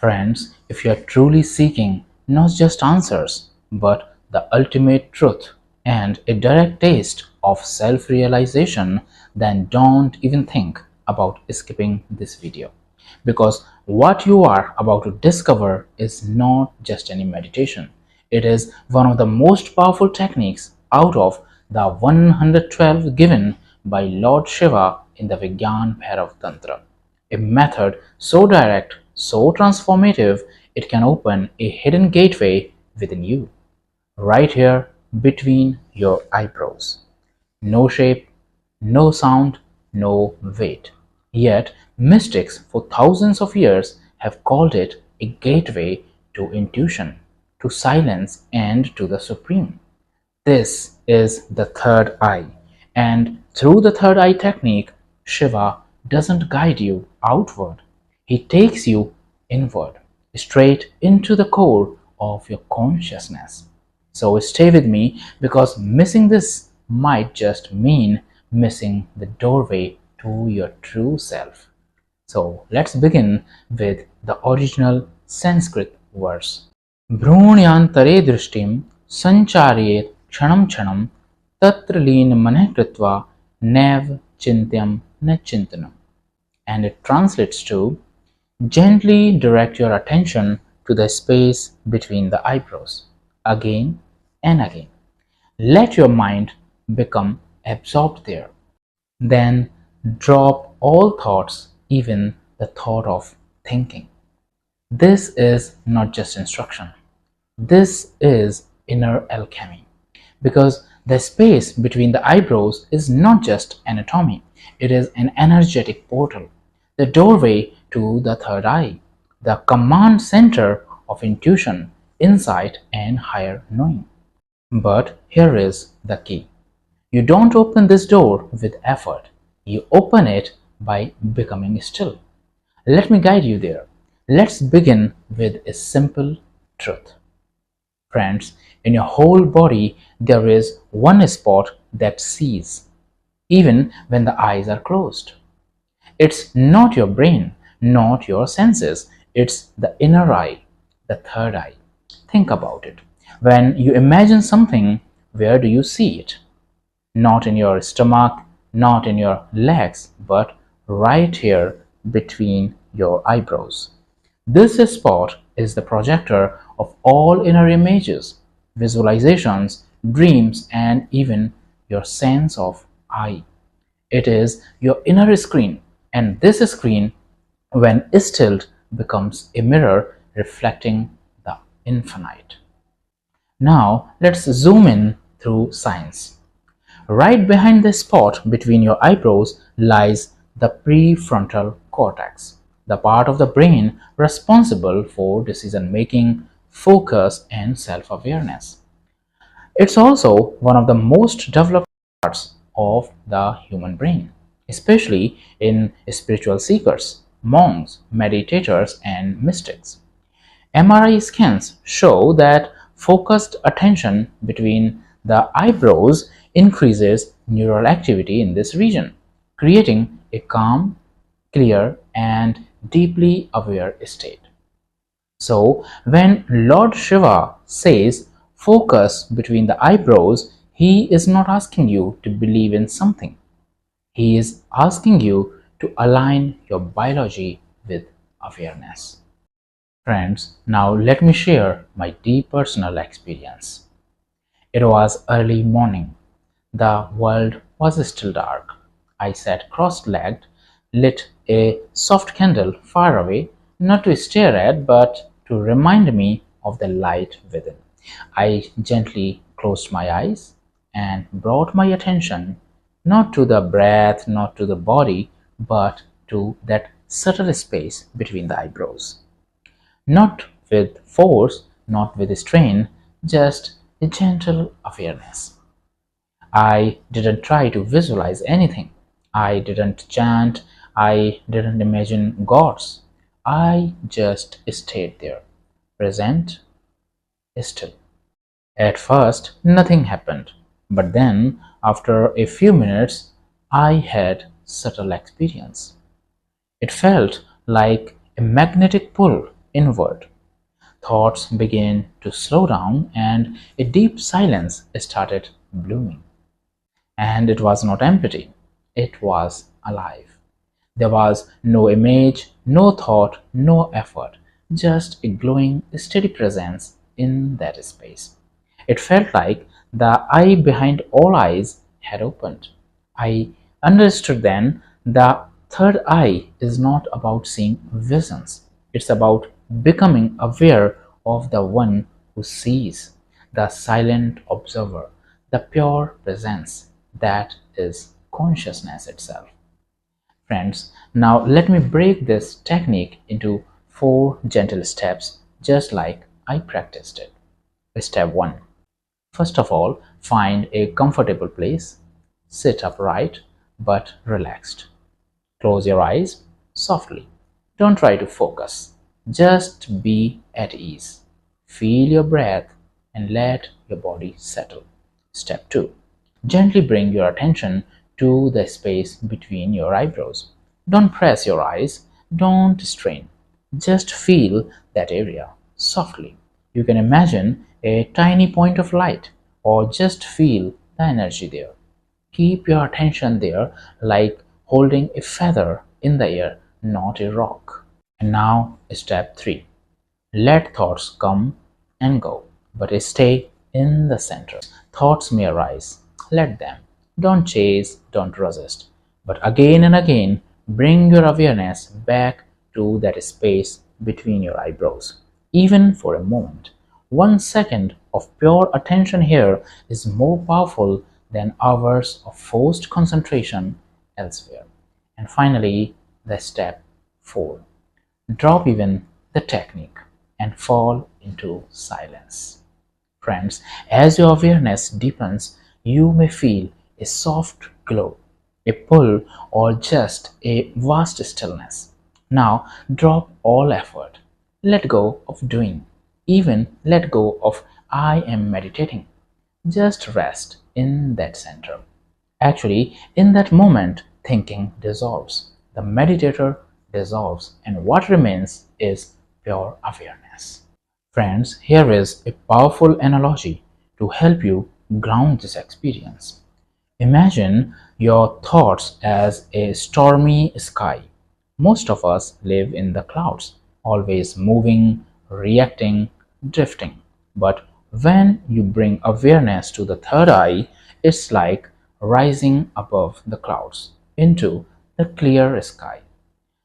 Friends, if you are truly seeking not just answers, but the ultimate truth and a direct taste of self-realization, then don't even think about skipping this video. Because what you are about to discover is not just any meditation. It is one of the most powerful techniques out of the 112 given by Lord Shiva in the Vigyan Bhairav Tantra. A method so direct, so transformative, it can open a hidden gateway within you, right here between your eyebrows. No shape, no sound, no weight. Yet, mystics for thousands of years have called it a gateway to intuition, to silence, and to the supreme. This is the third eye, and through the third eye technique, Shiva doesn't guide you outward. He takes you inward, straight into the core of your consciousness. So stay with me because missing this might just mean missing the doorway to your true self. So let's begin with the original Sanskrit verse. भ्रूण्यान्तरे दृष्टिं संचारयेत् क्षणं क्षणं तत्र लीनमनः कृत्वा नैव चिन्त्यं न चिन्तनम्. And it translates to gently direct your attention to the space between the eyebrows again and again. Let your mind become absorbed there. Then drop all thoughts, even the thought of thinking. This is not just instruction. This is inner alchemy. Because the space between the eyebrows is not just anatomy, it is an energetic portal, the doorway to the third eye, the command center of intuition, insight, and higher knowing. But here is the key. You don't open this door with effort. You open it by becoming still. Let me guide you there. Let's begin with a simple truth. Friends, in your whole body, there is one spot that sees, even when the eyes are closed. It's not your brain, not your senses. It's the inner eye, the third eye. Think about it. When you imagine something, where do you see it? Not in your stomach, not in your legs, but right here between your eyebrows. This spot is the projector of all inner images, visualizations, dreams, and even your sense of I. It is your inner screen, and this screen, when stilled, becomes a mirror reflecting the infinite. Now, let's zoom in through science. Right behind the spot between your eyebrows lies the prefrontal cortex, the part of the brain responsible for decision making, focus, and self-awareness. It's also one of the most developed parts of the human brain, especially in spiritual seekers, monks, meditators, and mystics. MRI scans show that focused attention between the eyebrows increases neural activity in this region, creating a calm, clear, and deeply aware state. So, when Lord Shiva says focus between the eyebrows, he is not asking you to believe in something. He is asking you to align your biology with awareness. Friends, now let me share my deep personal experience. It was early morning. The world was still dark. I sat cross-legged, lit a soft candle far away, not to stare at, but to remind me of the light within. I gently closed my eyes and brought my attention not to the breath, not to the body, but to that subtle space between the eyebrows. Not with force, not with strain, just a gentle awareness. I didn't try to visualize anything. I didn't chant. I didn't imagine gods. I just stayed there, present, still. At first, nothing happened. But then, after a few minutes, I had subtle experience. It felt like a magnetic pull, inward. Thoughts began to slow down and a deep silence started blooming. And it was not empty, it was alive. There was no image, no thought, no effort, just a glowing, steady presence in that space. It felt like the eye behind all eyes had opened. I understood then the third eye is not about seeing visions, it's about becoming aware of the one who sees, the silent observer, the pure presence that is consciousness itself. Friends, now let me break this technique into four gentle steps just like I practiced it. Step 1. First of all, find a comfortable place. Sit upright but relaxed. Close your eyes softly. Don't try to focus. Just be at ease. Feel your breath and let your body settle. Step 2. Gently bring your attention to the space between your eyebrows. Don't press your eyes, don't strain. Just feel that area softly. You can imagine a tiny point of light or just feel the energy there. Keep your attention there like holding a feather in the air, not a rock. And now, step 3. Let thoughts come and go, but stay in the center. Thoughts may arise. Let them. Don't chase, don't resist. But again and again, bring your awareness back to that space between your eyebrows, even for a moment. 1 second of pure attention here is more powerful than hours of forced concentration elsewhere. And finally, the step 4. Drop even the technique and fall into silence. Friends, as your awareness deepens, you may feel a soft glow, a pull, or just a vast stillness. Now, drop all effort. Let go of doing. Even let go of I am meditating. Just rest in that center. Actually, in that moment, thinking dissolves. The meditator dissolves, and what remains is pure awareness. Friends, here is a powerful analogy to help you ground this experience. Imagine your thoughts as a stormy sky. Most of us live in the clouds, always moving, reacting, drifting. But when you bring awareness to the third eye, it's like rising above the clouds into the clear sky.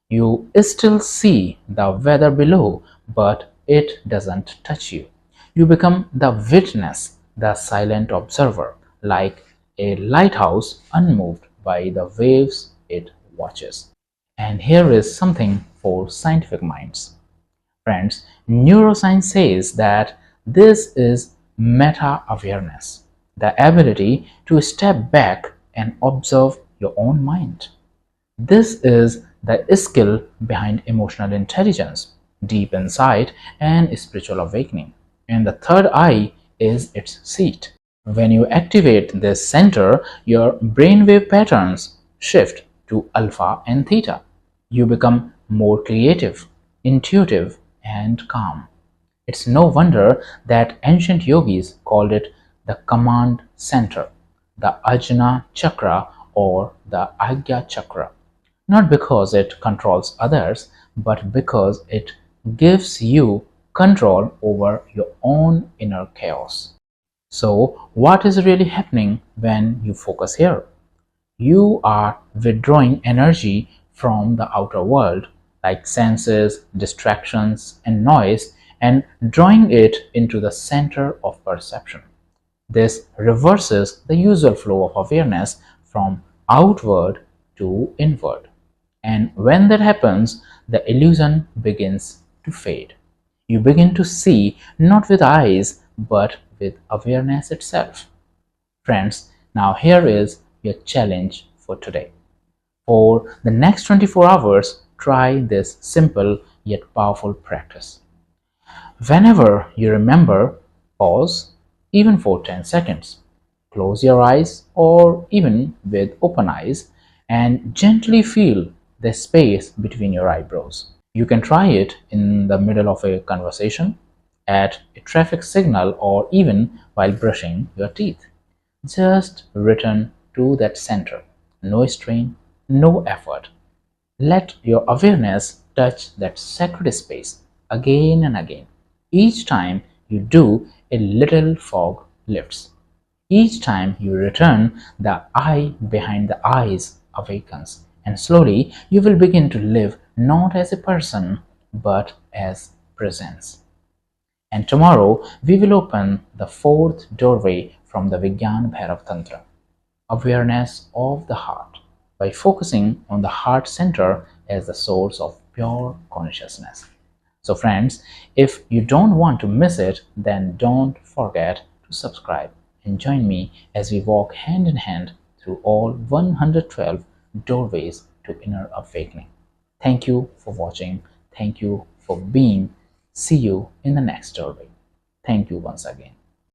You still see the weather below, but it doesn't touch you. You become the witness, the silent observer, like a lighthouse unmoved by the waves it watches. And here is something for scientific minds. Friends, neuroscience says that this is meta-awareness, the ability to step back and observe your own mind. This is the skill behind emotional intelligence, deep insight, and spiritual awakening. And the third eye is its seat. When you activate this center, your brainwave patterns shift to alpha and theta. You become more creative, intuitive, and calm. It's no wonder that ancient yogis called it the command center, the Ajna Chakra or the Ajna Chakra. Not because it controls others, but because it gives you control over your own inner chaos. So, what is really happening when you focus here? You are withdrawing energy from the outer world, like senses, distractions, and noise, and drawing it into the center of perception. This reverses the usual flow of awareness from outward to inward. And when that happens, the illusion begins to fade. You begin to see not with eyes, but with awareness itself. Friends, now here is your challenge for today. For the next 24 hours, try this simple yet powerful practice. Whenever you remember, pause, even for 10 seconds. Close your eyes or even with open eyes and gently feel the space between your eyebrows. You can try it in the middle of a conversation, at a traffic signal, or even while brushing your teeth. Just return to that center. No strain, no effort. Let your awareness touch that sacred space again and again. Each time you do, a little fog lifts. Each time you return, the eye behind the eyes awakens, and slowly you will begin to live not as a person but as presence. And tomorrow we will open the fourth doorway from the Vigyan Bhairav Tantra, awareness of the heart, by focusing on the heart center as the source of pure consciousness. So, friends, if you don't want to miss it, then don't forget to subscribe and join me as we walk hand in hand through all 112 doorways to inner awakening. Thank you for watching. Thank you for being. See you in the next doorway. Thank you once again.